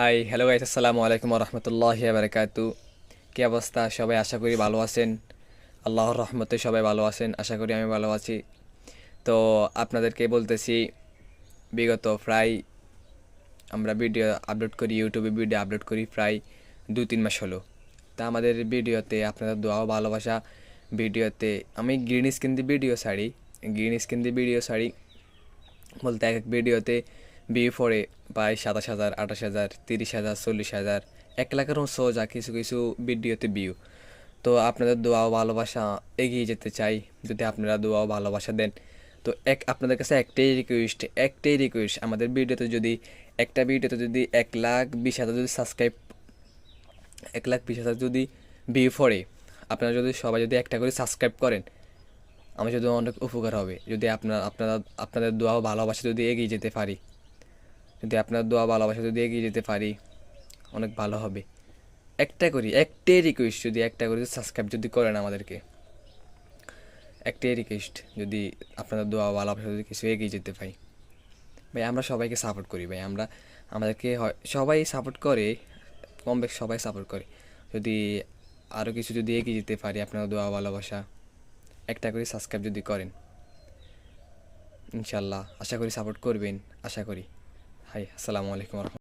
Hi hello guys, আসসালামু আলাইকুম রহমতুল্লাহি বারাকাতু। কি অবস্থা সবাই? আশা করি ভালো আছেন। আল্লাহর রহমতে সবাই ভালো আছেন, আশা করি আমি ভালো আছি। তো আপনাদেরকে বলতেছি, বিগত প্রায় আমরা ভিডিও আপলোড করি, ইউটিউবে ভিডিও আপলোড করি প্রায় 2-3 মাস হলো। তা আমাদের ভিডিওতে আপনাদের দোয়া ও ভালোবাসা, ভিডিওতে আমি গ্রিন স্ক্রিন দিয়ে ভিডিও ছাড়ি বলতে এক এক ভিডিওতে ভিউ পড়ে প্রায় 27,000, 28,000, 30,000, 40,000, 1 লাখেরও সোজা কিছু কিছু ভিডিওতে ভিউ। তো আপনাদের দোয়া ও ভালোবাসা এগিয়ে যেতে চাই। যদি আপনারা দোয়া ও ভালোবাসা দেন তো আপনাদের কাছে একটাই রিকোয়েস্ট, আমাদের ভিডিওতে যদি একটা ভিডিওতে যদি 1,20,000 যদি সাবস্ক্রাইব, 1,20,000 যদি ভিউ পড়ে, আপনারা যদি সবাই যদি একটা করে সাবস্ক্রাইব করেন, আমার যদি অনেক উপকার হবে। যদি আপনাদের দোয়া ও ভালোবাসা যদি এগিয়ে যেতে পারি, অনেক ভালো হবে। একটাই রিকোয়েস্ট, যদি একটা করে সাবস্ক্রাইব যদি করেন আমাদেরকে, একটাই রিকোয়েস্ট, যদি আপনাদের দোয়া ও ভালোবাসা যদি কিছু এগিয়ে যেতে পাই। ভাই আমরা সবাইকে সাপোর্ট করি, ভাই আমাদেরকে সবাই সাপোর্ট করে, কম বেশ সবাই সাপোর্ট করে। যদি আরও কিছু যদি এগিয়ে যেতে পারি, আপনাদের দোয়া ভালোবাসা একটা করে সাবস্ক্রাইব যদি করেন, ইনশাল্লাহ আশা করি সাপোর্ট করবেন, আশা করি। হাই, আসসালামু আলাইকুম।